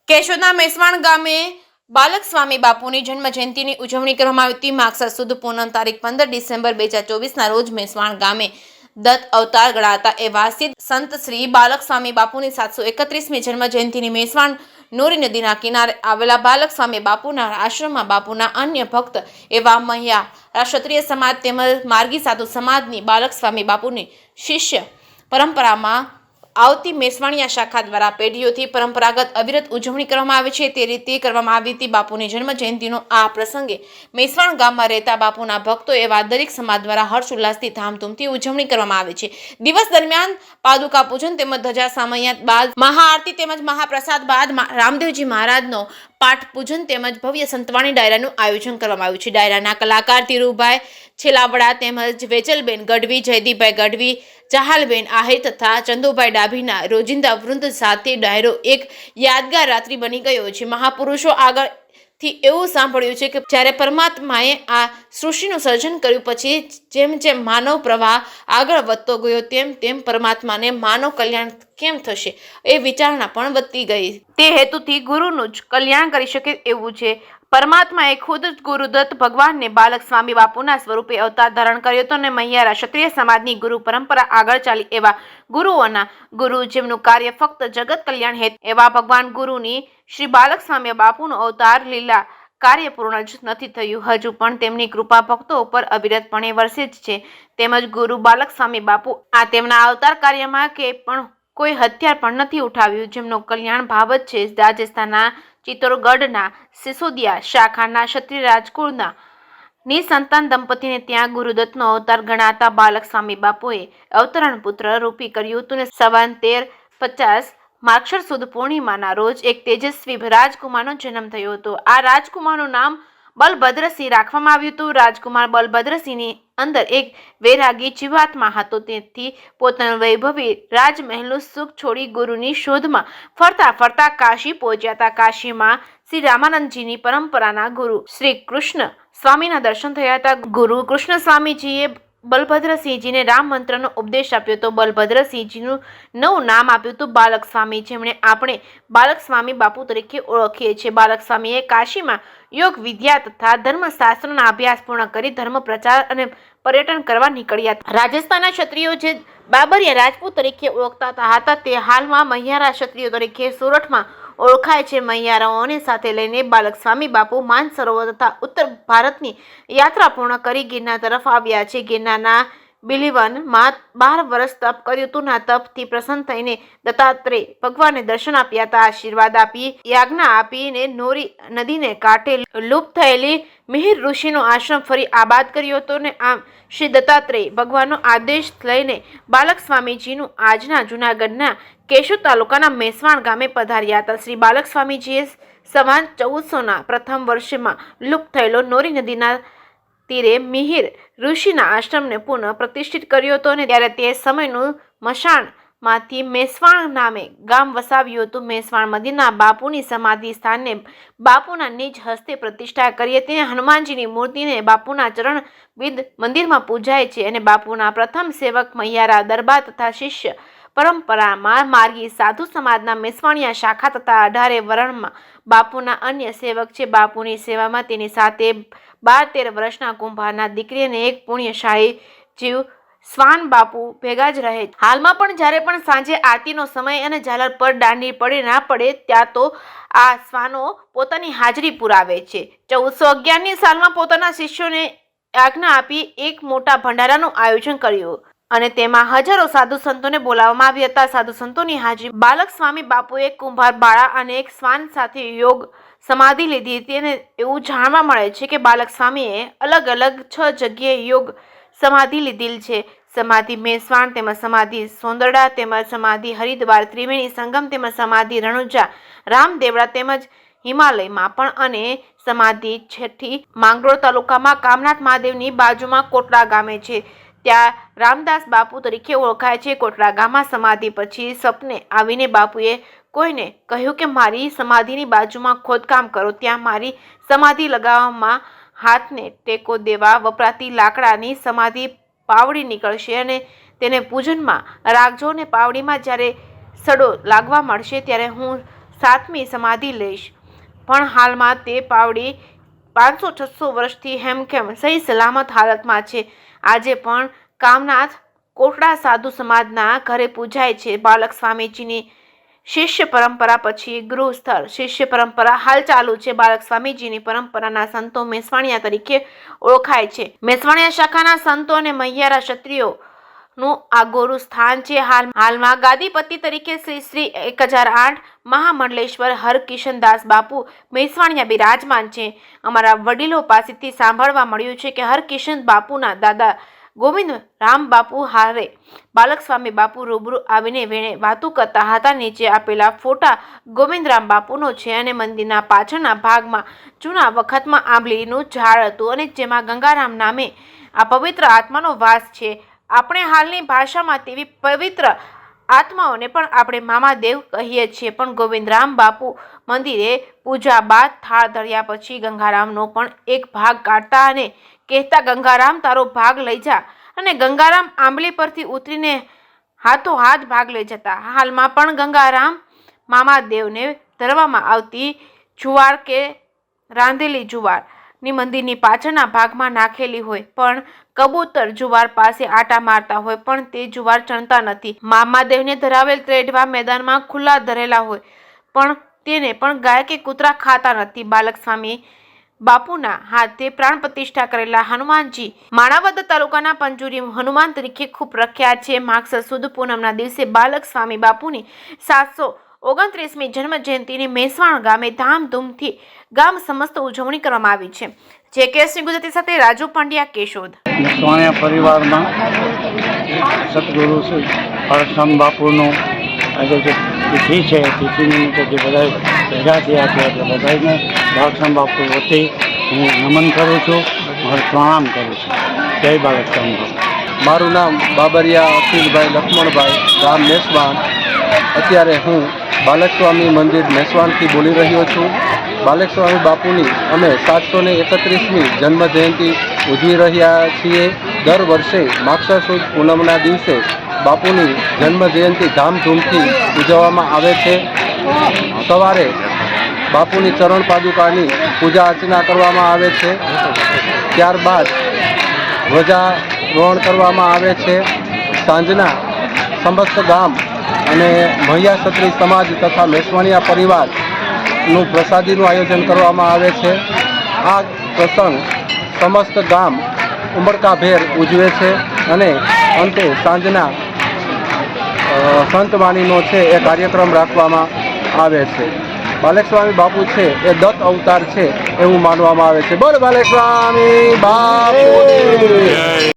કેશોદના મેસવાણ ગામે બાલક સ્વામી બાપુની જન્મ જયંતિની ઉજવણી કરવામાં આવી હતી। માગસર સુદ પૂનમ તારીખ 15 ડિસેમ્બર 2024ના રોજ મેસવાણ ગામે દત્ત અવતાર ગણાતા એવા સિદ્ધ સંત શ્રી બાલક સ્વામી બાપુની 731મી જન્મ જયંતિની મેસવાણ નોરી નદીના કિનારે આવેલા બાલક સ્વામી બાપુના આશ્રમમાં બાપુના અન્ય ભક્ત એવા મહિયા ક્ષત્રિય સમાજ તેમજ માર્ગી સાધુ સમાજની બાલક સ્વામી બાપુની શિષ્ય પરંપરામાં આવતી મેસવાણિયા શાખા દ્વારા પેઢીઓથી પરંપરાગત અવિરત ઉજવણી કરવામાં આવે છે। તે રીતે કરવામાં આવી હતી। બાપુની જન્મ જયંતિનો આ પ્રસંગે મેસવાણ ગામમાં રહેતા બાપુના ભક્તો એવા દરેક સમાજ દ્વારા હર્ષ ઉલ્લાસથી ધામધૂમથી ઉજવણી કરવામાં આવે છે। દિવસ દરમિયાન પાદુકા પૂજન તેમજ ધજા સામૈયાત બાદ મહાઆરતી તેમજ મહાપ્રસાદ બાદ રામદેવજી મહારાજનો પાઠ પૂજન તેમજ ભવ્ય સંતવાણી ડાયરાનું આયોજન કરવામાં આવ્યું છે। ડાયરાના કલાકાર ધીરુભાઈ છેલાવડા તેમજ વેચલબેન ગઢવી, જયદીપભાઈ ગઢવી, ચાહલબેન આહિર તથા ચંદુભાઈ ડાભીના રોજિંદા વૃંદ સાથે ડાયરો એક યાદગાર રાત્રિ બની ગયો છે। મહાપુરુષો આગળથી એવું સાંભળ્યું છે કે જ્યારે પરમાત્માએ આ સૃષ્ટિનું સર્જન કર્યું પછી જેમ જેમ માનવ પ્રવાહ આગળ વધતો ગયો તેમ તેમ પરમાત્માને માનવ કલ્યાણ કેમ થશે એ વિચારણા પણ વધતી ગઈ। તે હેતુથી ગુરુનું જ કલ્યાણ કરી શકે એવું છે। પરમાત્માએ ખુદ ગુરુદત્ત ભગવાનને બાલક સ્વામી બાપુના સ્વરૂપે અવતાર ધારણ કર્યો હતો અને મહિયારા ક્ષત્રિય સમાજની ગુરુ પરંપરા આગળ ચાલી એવા ગુરુઓના ગુરુ જેમનું કાર્ય ફક્ત જગત કલ્યાણ હેતુ એવા ભગવાન ગુરુની શ્રી બાલક સ્વામી બાપુનો અવતાર લીલા કાર્ય પૂર્ણ જ નથી થયું, હજુ પણ તેમની કૃપા ભક્તો ઉપર અવિરતપણે વરસે જ છે। તેમજ ગુરુ બાલક સ્વામી બાપુ આ તેમના અવતાર કાર્યમાં કે પણ કોઈ હથિયાર પણ નથી ઉઠાવ્યું, જેમનો કલ્યાણ ભાવ જ છે। રાજસ્થાનના ચિત્તોડગઢના સિસોદિયા શાખાના ક્ષત્રિય રાજકુળના નિસંતાન દંપતીને ત્યાં ગુરુદત્તનો અવતાર ગણાતા બાલક સ્વામી બાપુએ અવતરણ પુત્ર રૂપી કર્યું હતું ને સંવત 1350 માગસર સુદ પૂર્ણિમાના રોજ એક તેજસ્વી રાજકુમારનો જન્મ થયો હતો। આ રાજકુમારનું નામ બલભદ્રસિંહ રાખવામાં આવ્યું હતું। રાજકુમાર બલભદ્રસિંહની અંદર એક વૈરાગી જીવાત્મા હતો, તેથી પોતાનું વૈભવી રાજમહેલનું સુખ છોડી ગુરુની શોધમાં ફરતા ફરતા કાશી પહોંચ્યા હતા। કાશીમાં શ્રી રામાનંદજીની પરંપરાના ગુરુ શ્રી કૃષ્ણ સ્વામીના દર્શન થયા હતા। ગુરુ કૃષ્ણ સ્વામીજીએ બલભદ્રસિંહજીને રામ મંત્રનો ઉપદેશ આપ્યો હતો। બલભદ્રસિંહજીનું નવું નામ આપ્યું હતું બાલક સ્વામી, જેમણે આપણે બાલક સ્વામી બાપુ તરીકે ઓળખીએ છીએ। બાલક સ્વામીએ કાશીમાં યોગ વિદ્યા તથા ધર્મશાસ્ત્રોના અભ્યાસ પૂર્ણ કરી ધર્મ પ્રચાર અને પર્યટન કરવા નીકળ્યા હતા। રાજસ્થાનના ક્ષત્રિયો જે બાબરિયા રાજપૂત તરીકે ઓળખાતા હતા તે હાલમાં મહિયારા ક્ષત્રિયો તરીકે સોરઠમાં ઓળખાય છે। મહિયારાઓને સાથે લઈને બાલક સ્વામી બાપુ માનસરોવર તથા ઉત્તર ભારતની યાત્રા પૂર્ણ કરી ગિરનાર તરફ આવ્યા છે। ગિરનારના બિલીવનમાં 12 વર્ષ તપ કર્યું હતું। ના તપથી પ્રસન્ન થઈને દત્તાત્રેય ભગવાનને દર્શન આપ્યા હતા, આશીર્વાદ આપી યાજ્ઞા આપીને નોરી નદીને કાંઠે લુપ્ત થયેલી મિહિર ઋષિનો આશ્રમ ફરી આબાદ કર્યો હતો ને આમ શ્રી દત્તાત્રેય ભગવાનનો આદેશ લઈને બાલક સ્વામીજીનું આજના જૂનાગઢના કેશોદ તાલુકાના મેસવાણ ગામે પધાર્યા હતા। શ્રી બાલક સ્વામીજીએ સંવત 1400ના પ્રથમ વર્ષમાં લુપ્ત થયેલો નોરી નદીના તીરે મિહિર ઋષિના આશ્રમને પુનઃ પ્રતિષ્ઠિત કર્યો હતો અને ત્યારે તે સમયનું મશાણમાંથી મેસવાણ નામે ગામ વસાવ્યું હતું। મેસવાણ મંદિરના બાપુની સમાધિ સ્થાનને બાપુના નિજ હસ્તે પ્રતિષ્ઠા કરી હતી। હનુમાનજીની મૂર્તિને બાપુના ચરણ વિદ મંદિરમાં પૂજાય છે અને બાપુના પ્રથમ સેવક મહિયારા દરબાર તથા શિષ્ય પરંપરામાં માર્ગી સાધુ સમાજના મેસવાણિયા શાખા તથા 18 વરણમાં બાપુના અન્ય સેવક છે। બાપુની સેવામાં તેની સાથે 12-13 વર્ષના કુંભારના દીકરી અને એક પુણ્યશાળી જીવ શ્વાન બાપુ ભેગા જ રહે છે। હાલમાં પણ જ્યારે પણ સાંજે આરતીનો સમય અને ઝાલર પર દાંડી પડે ના પડે ત્યાં તો આ શ્વાનો પોતાની હાજરી પુરાવે છે। 1411ની સાલમાં પોતાના શિષ્યોને આજ્ઞા આપી એક મોટા ભંડારાનું આયોજન કર્યું અને તેમાં હજારો સાધુ સંતોને બોલાવવામાં આવ્યા હતા। સાધુ સંતોની હાજરી બાલક સ્વામી બાપુએ કુંભાર બાળા અને એક શ્વાન સાથે યોગ સમાધિ લીધી હતી અને એવું જાણવા મળે છે કે બાલક સ્વામીએ અલગ અલગ 6 જગ્યાએ યોગ સમાધિ લીધેલ છે। સમાધિ મેસવાણ તેમજ સમાધિ સોંદરડા તેમજ સમાધિ હરિદ્વાર ત્રિવેણી સંગમ તેમજ સમાધિ રણુજા રામદેવડા તેમજ હિમાલયમાં પણ અને સમાધિ છઠ્ઠી માંગરોળ તાલુકામાં કામનાથ મહાદેવની બાજુમાં કોટડા ગામે છે, ત્યાં રામદાસ બાપુ તરીકે ઓળખાય છે। કોટડા ગામમાં સમાધિ પછી સપને આવીને બાપુએ કોઈને કહ્યું કે મારી સમાધિની બાજુમાં ખોદકામ કરો, ત્યાં મારી સમાધિ લગાવવામાં હાથને ટેકો દેવા વપરાતી લાકડાની સમાધિ પાવડી નીકળશે અને તેને પૂજનમાં રાખજો અને પાવડીમાં જ્યારે સડો લાગવા મળશે ત્યારે હું 7મી સમાધિ લઈશ, પણ હાલમાં તે પાવડી 500-600 વર્ષથી હેમખેમ સહી સલામત હાલતમાં છે. આજે પણ કામનાથ કોટડા સાધુ સમાજના ઘરે પૂજાય છે. બાલક સ્વામીજીની શિષ્ય પરંપરા પછી ગૃહસ્થળ શિષ્ય પરંપરા હાલ ચાલુ છે. બાલક સ્વામીજીની પરંપરાના સંતો મેસવાણિયા તરીકે ઓળખાય છે. મેસવાણિયા શાખાના સંતો અને મહિયારા ક્ષત્રિયોનું આગોરું સ્થાન છે. હાલમાં ગાદીપતિ તરીકે શ્રી 1008 મહામંડલેશ્વર હરકિશનદાસ બાપુ મેસવાણિયા બિરાજમાન છે. અમારા વડીલો પાસેથી સાંભળવા મળ્યું છે કે હરકિશન બાપુના દાદા ગોવિંદ રામ બાપુ હારે બાલક સ્વામી બાપુ રૂબરૂ આવીને વેણે વાતો કરતા હતા. નીચે આપેલા ફોટા ગોવિંદરામ બાપુનો છે અને મંદિરના પાછળના ભાગમાં જૂના વખતમાં આંબલીનું ઝાડ હતું અને જેમાં ગંગારામ નામે આ પવિત્ર આત્માનો વાસ છે. આપણે હાલની ભાષામાં તેવી પવિત્ર આત્માઓને પણ આપણે મામાદેવ કહીએ છીએ. પણ ગોવિંદરામ બાપુ મંદિરે પૂજા બાદ થાળ ધર્યા પછી ગંગારામનો પણ એક ભાગ કાઢતા અને કહેતા, ગંગારામ તારો ભાગ લઈ જા, અને ગંગારામ આંબલી પરથી ઉતરીને હાથો હાથ ભાગ લઈ જતા. હાલમાં પણ ગંગારામ મામાદેવને ધરવામાં આવતી જુવાર કે રાંધેલી જુવારની મંદિરની પાછળના ભાગમાં નાખેલી હોય, પણ કબૂતર જુવાર પાસે આટા મારતા હોય પણ તે જુવાર ચણતા નથી. મામાદેવને ધરાવેલ ત્રેઢવા મેદાનમાં ખુલ્લા ધરેલા હોય પણ તેને પણ ગાય કે કૂતરા ખાતા નથી. બાલક સ્વામી બાપુના હાથે પ્રાણ પ્રતિષ્ઠા કરેલા હનુમાનજી માણાવદર તાલુકાના પંજુરી હનુમાન તરીકે ખૂબ પ્રખ્યાત છે. માગસર સુદ પૂનમના દિવસે બાલક સ્વામી બાપુની 729મી જન્મ જયંતિની મેસવાણ ગામે ધામધૂમથી ગામ સમસ્ત ઉજવણી કરવામાં આવી છે. જે કેસની ગુજરાતી સાથે રાજુ પંડ્યા, કેશોદ. મેસવાણિયા પરિવારમાં સદગુરુ શ્રી હરસ્વામી બાપુનું આજે જે તિથિ છે, તિથિ નિમિત્તે જે બધા ભેગા થયા છે એટલે બધાને બાલકસ્વામી બાપુ વતી હું નમન કરું છું, પ્રણામ કરું છું. જય બાલકસ્વામી બાપુ. મારું નામ બાબરિયા અખિલભાઈ લક્ષ્મણભાઈ, ગામ મેસવાણ. અત્યારે હું બાલકસ્વામી મંદિર મેસવાણથી બોલી રહ્યો છું. બાલકસ્વામી બાપુની અમે 731મી જન્મ જયંતિ ઉજવી રહ્યા છીએ. દર વર્ષે માગસર સુદ પૂનમના દિવસે બાપુની જન્મ જયંતિ ધામધૂમથી ઉજવવામાં આવે છે. સવારે બાપુની ચરણ પાદુકાની પૂજા અર્ચના કરવામાં આવે છે. ત્યારબાદ ધ્વજારોહણ કરવામાં આવે છે. સાંજના સમસ્ત ગામ અને મહિયા ક્ષત્રિય સમાજ તથા મેસવાણિયા પરિવારનું પ્રસાદીનું આયોજન કરવામાં આવે છે. આ પ્રસંગ સમસ્ત ગામ ઉમળકાભેર ઉજવે છે અને અંતે સાંજના સંતવાણીનો છે એ કાર્યક્રમ રાખવામાં આવે છે. બાલકસ્વામી બાપુ છે એ દત્ત અવતાર છે એવું માનવામાં આવે છે. બોલ બાલકસ્વામી બાપુ.